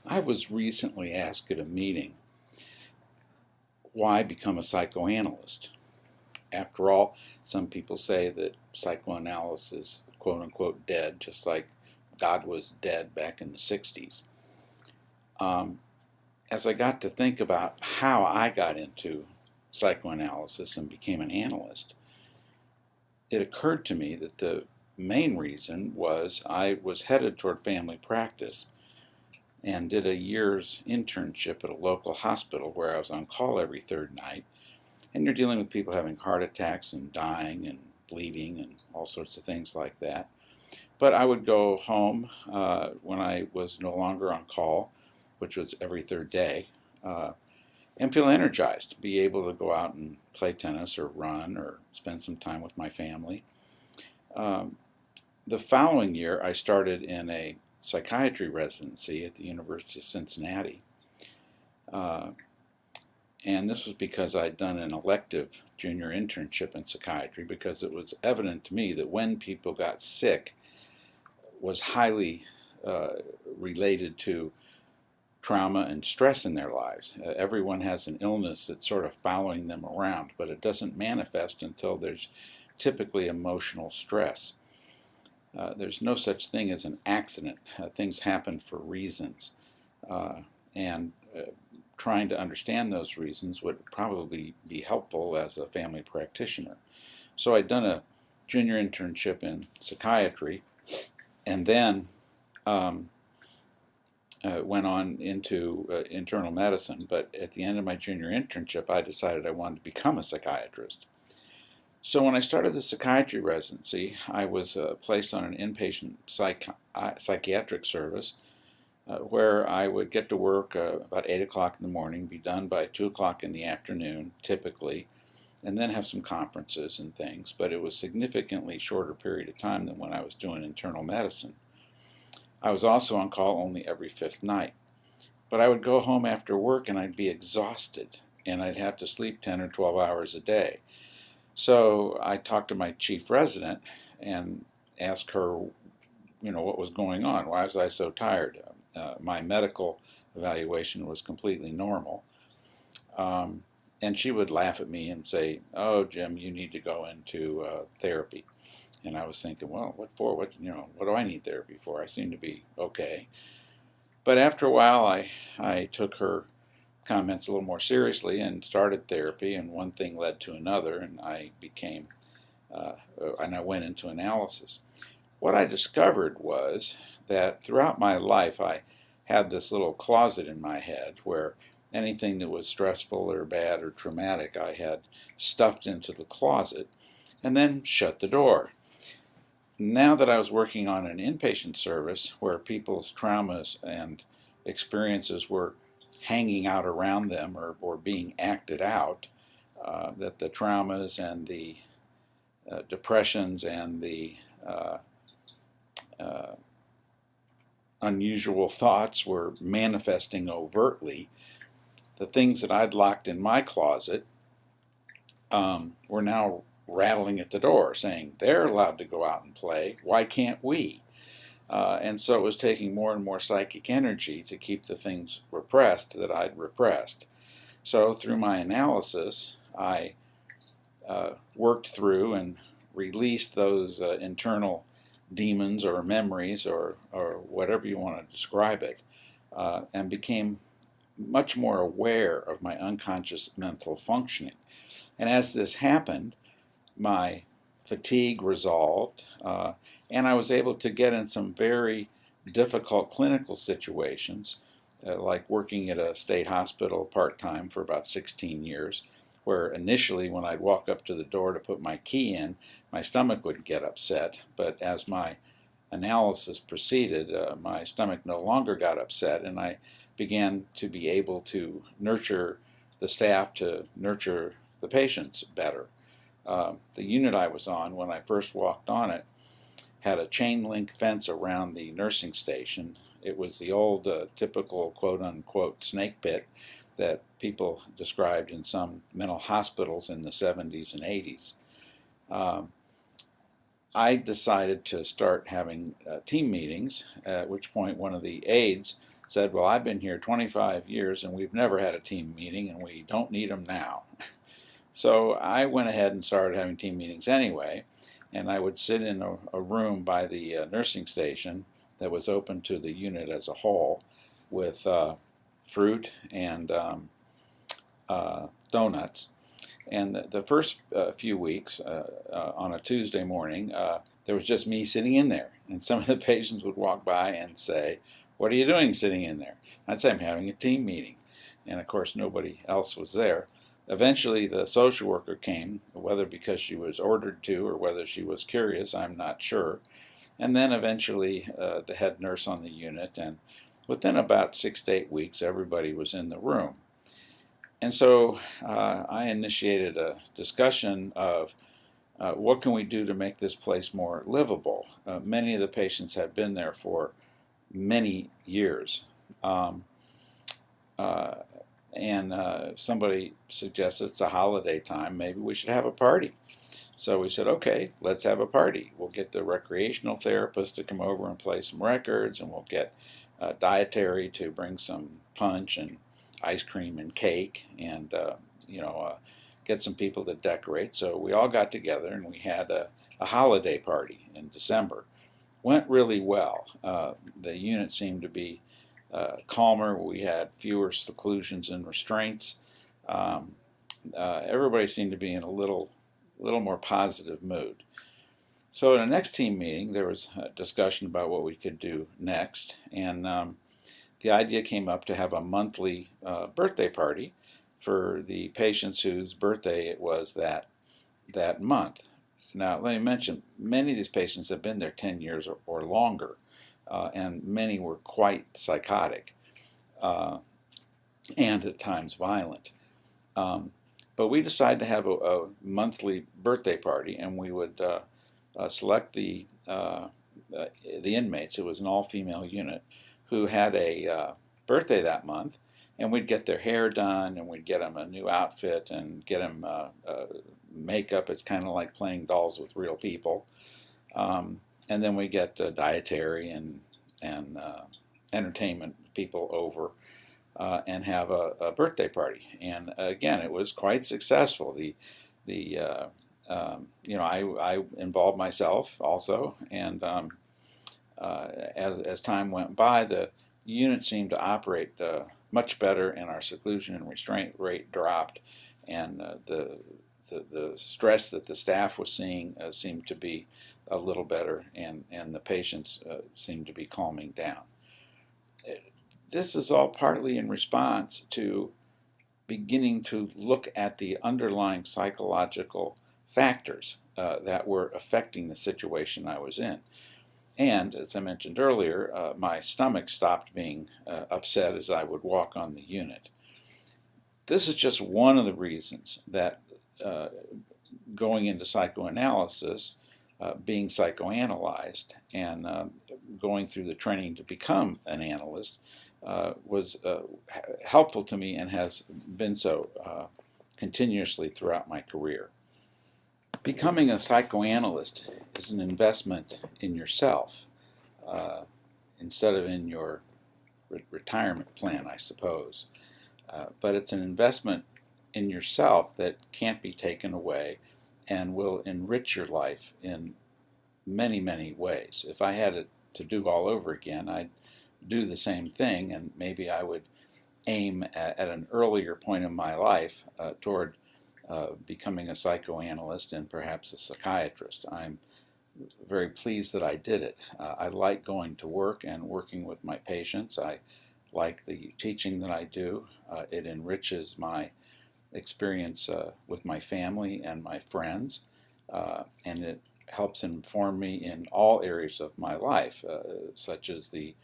I was recently asked at a meeting, why become a psychoanalyst? After all, some people say that psychoanalysis is quote unquote dead, just like God was dead back in the 60s. As I got to think about how I got into psychoanalysis and became an analyst, it occurred to me that the main reason was I was headed toward family practice and did a year's internship at a local hospital where I was on call every third night. And you're dealing with people having heart attacks and dying and bleeding and all sorts of things like that. But I would go home when I was no longer on call, which was every third day, and feel energized, be able to go out and play tennis or run or spend some time with my family. The following year, I started in a psychiatry residency at the University of Cincinnati. And this was because I'd done an elective junior internship in psychiatry, because it was evident to me that when people got sick was highly related to trauma and stress in their lives. Everyone has an illness that's sort of following them around, but it doesn't manifest until there's typically emotional stress. There's no such thing as an accident. Things happen for reasons. And trying to understand those reasons would probably be helpful as a family practitioner. So I'd done a junior internship in psychiatry, and then went on into internal medicine. But at the end of my junior internship, I decided I wanted to become a psychiatrist. So when I started the psychiatry residency, I was placed on an inpatient psychiatric service where I would get to work about 8 o'clock in the morning, be done by 2 o'clock in the afternoon, typically, and then have some conferences and things. But it was significantly shorter period of time than when I was doing internal medicine. I was also on call only every fifth night. But I would go home after work and I'd be exhausted, and I'd have to sleep 10 or 12 hours a day. So I talked to my chief resident and asked her, what was going on. Why was I so tired? My medical evaluation was completely normal. And she would laugh at me and say, "Oh, Jim, you need to go into therapy." And I was thinking, well, what for? What do I need therapy for? I seem to be okay. But after a while, I took her comments a little more seriously and started therapy, and one thing led to another, and I went into analysis. What I discovered was that throughout my life, I had this little closet in my head where anything that was stressful or bad or traumatic, I had stuffed into the closet and then shut the door. Now that I was working on an inpatient service where people's traumas and experiences were hanging out around them or being acted out, that the traumas and the depressions and the unusual thoughts were manifesting overtly, the things that I'd locked in my closet were now rattling at the door saying, they're allowed to go out and play, why can't we? And so it was taking more and more psychic energy to keep the things repressed that I'd repressed. So through my analysis, I worked through and released those internal demons or memories or whatever you want to describe it, and became much more aware of my unconscious mental functioning. And as this happened, my fatigue resolved, and I was able to get in some very difficult clinical situations, like working at a state hospital part-time for about 16 years, where initially when I'd walk up to the door to put my key in, my stomach would get upset, but as my analysis proceeded, my stomach no longer got upset, and I began to be able to nurture the staff to nurture the patients better. The unit I was on, when I first walked on it, had a chain link fence around the nursing station. It was the old typical quote-unquote snake pit that people described in some mental hospitals in the 70s and 80s. I decided to start having team meetings, at which point one of the aides said, well, I've been here 25 years and we've never had a team meeting and we don't need them now. So I went ahead and started having team meetings anyway, and I would sit in a room by the nursing station that was open to the unit as a whole with fruit and donuts. And the first few weeks, on a Tuesday morning, there was just me sitting in there. And some of the patients would walk by and say, what are you doing sitting in there? I'd say, I'm having a team meeting. And of course, nobody else was there. Eventually, the social worker came, whether because she was ordered to or whether she was curious, I'm not sure. And then eventually, the head nurse on the unit. And within about 6 to 8 weeks, everybody was in the room. And so I initiated a discussion of what can we do to make this place more livable. Many of the patients had been there for many years. And somebody suggested it's a holiday time, maybe we should have a party. So we said, okay, let's have a party. We'll get the recreational therapist to come over and play some records, and we'll get dietary to bring some punch and ice cream and cake, and get some people to decorate. So we all got together and we had a holiday party in December. Went really well. The unit seemed to be calmer. We had fewer seclusions and restraints. Everybody seemed to be in a little more positive mood. So in the next team meeting, there was a discussion about what we could do next, and the idea came up to have a monthly birthday party for the patients whose birthday it was that month. Now, let me mention, many of these patients have been there 10 years or longer, and many were quite psychotic and at times violent. But we decided to have a monthly birthday party, and we would select the inmates. It was an all-female unit who had a birthday that month, and we'd get their hair done, and we'd get them a new outfit and get them makeup. It's kind of like playing dolls with real people. And then we get dietary and entertainment people over and have a birthday party. And again, it was quite successful. I involved myself also, and as time went by, the unit seemed to operate much better, and our seclusion and restraint rate dropped, and the stress that the staff was seeing seemed to be a little better, and the patients seemed to be calming down. This is all partly in response to beginning to look at the underlying psychological factors that were affecting the situation I was in. And, as I mentioned earlier, my stomach stopped being upset as I would walk on the unit. This is just one of the reasons that going into psychoanalysis, being psychoanalyzed, and going through the training to become an analyst was helpful to me, and has been so continuously throughout my career. Becoming a psychoanalyst is an investment in yourself instead of in your retirement plan, I suppose. But it's an investment in yourself that can't be taken away and will enrich your life in many, many ways. If I had it to do all over again, I'd do the same thing, and maybe I would aim at an earlier point in my life toward becoming a psychoanalyst and perhaps a psychiatrist. I'm very pleased that I did it. I like going to work and working with my patients. I like the teaching that I do. It enriches my experience with my family and my friends, and it helps inform me in all areas of my life, such as the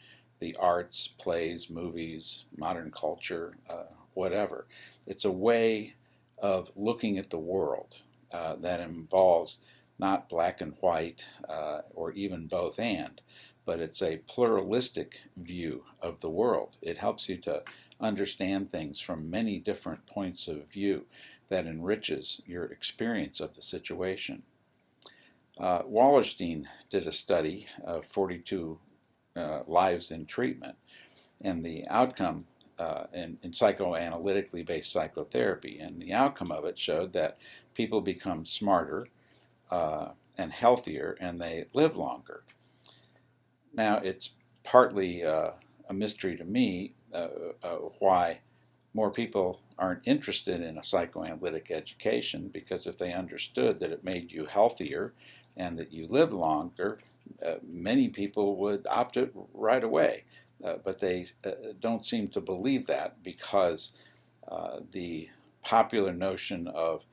arts, plays, movies, modern culture, whatever. It's a way of looking at the world that involves not black and white or even both and, but it's a pluralistic view of the world. It helps you to understand things from many different points of view that enriches your experience of the situation. Wallerstein did a study of 42 lives in treatment, and the outcome in psychoanalytically based psychotherapy, and the outcome of it showed that people become smarter and healthier, and they live longer. Now, it's partly a mystery to me why more people aren't interested in a psychoanalytic education, because if they understood that it made you healthier and that you live longer, many people would opt it right away. But they don't seem to believe that, because the popular notion of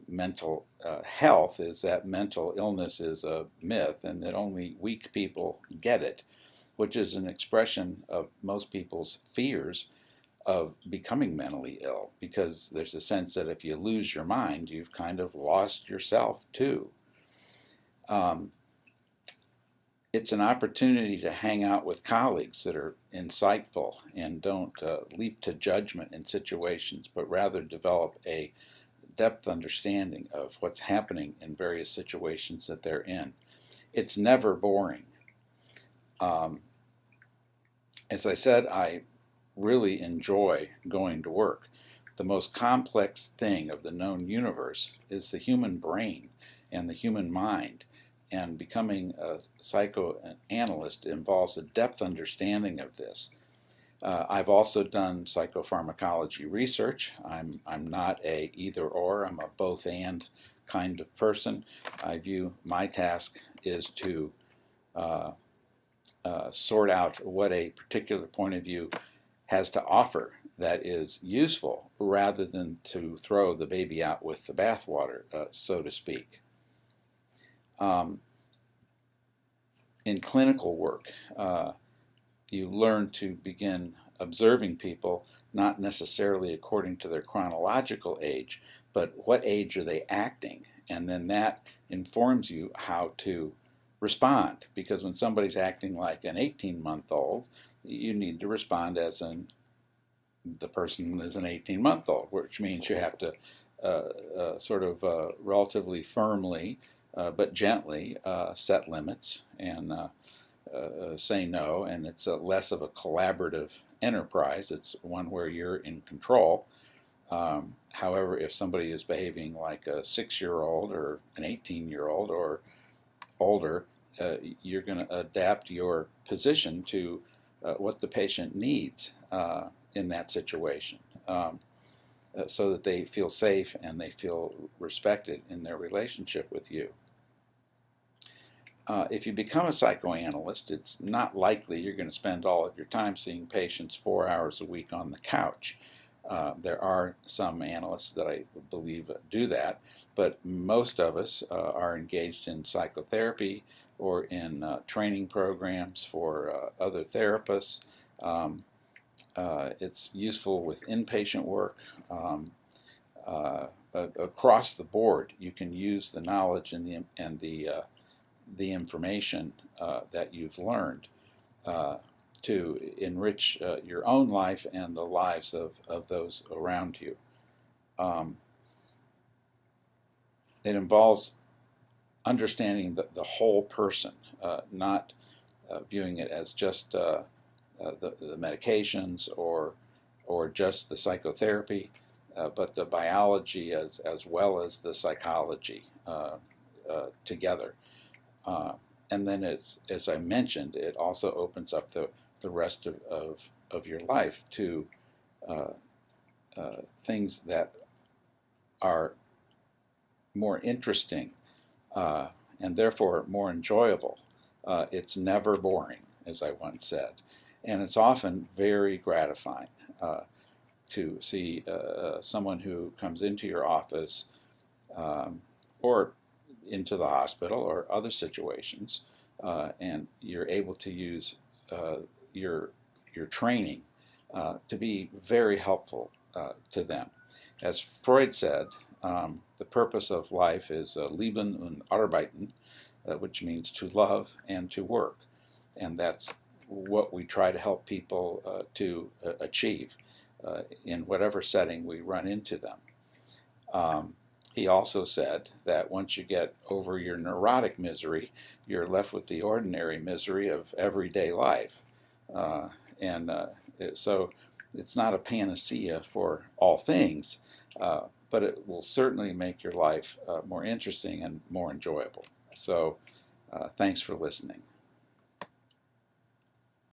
mental health is that mental illness is a myth and that only weak people get it, which is an expression of most people's fears of becoming mentally ill, because there's a sense that if you lose your mind, you've kind of lost yourself too. It's an opportunity to hang out with colleagues that are insightful and don't leap to judgment in situations, but rather develop a depth understanding of what's happening in various situations that they're in. It's never boring. As I said, I really enjoy going to work. The most complex thing of the known universe is the human brain and the human mind, and becoming a psychoanalyst involves a depth understanding of this. I've also done psychopharmacology research. I'm not a either or, I'm a both and kind of person. I view my task is to sort out what a particular point of view has to offer that is useful, rather than to throw the baby out with the bathwater, so to speak. In clinical work, you learn to begin observing people not necessarily according to their chronological age, but what age are they acting, and then that informs you how to respond, because when somebody's acting like an 18-month-old, you need to respond as the person is an 18-month-old, which means you have to relatively firmly but gently set limits and say no, and it's less of a collaborative enterprise. It's one where you're in control. However, if somebody is behaving like a 6-year-old or an 18-year-old or older, you're going to adapt your position to what the patient needs in that situation, so that they feel safe and they feel respected in their relationship with you. If you become a psychoanalyst, it's not likely you're going to spend all of your time seeing patients 4 hours a week on the couch. There are some analysts that I believe do that, but most of us are engaged in psychotherapy or in training programs for other therapists. It's useful with inpatient work. Across the board, you can use the knowledge and the information that you've learned to enrich your own life and the lives of those around you. It involves understanding the whole person, not viewing it as just the medications or just the psychotherapy, but the biology as well as the psychology together. And then, as I mentioned, it also opens up the rest of your life to things that are more interesting and therefore more enjoyable. It's never boring, as I once said, and it's often very gratifying to see someone who comes into your office or into the hospital or other situations, and you're able to use your training to be very helpful to them. As Freud said, the purpose of life is Leben und Arbeiten, which means to love and to work, and that's what we try to help people to achieve in whatever setting we run into them. He also said that once you get over your neurotic misery, you're left with the ordinary misery of everyday life. And so it's not a panacea for all things, but it will certainly make your life more interesting and more enjoyable. So thanks for listening.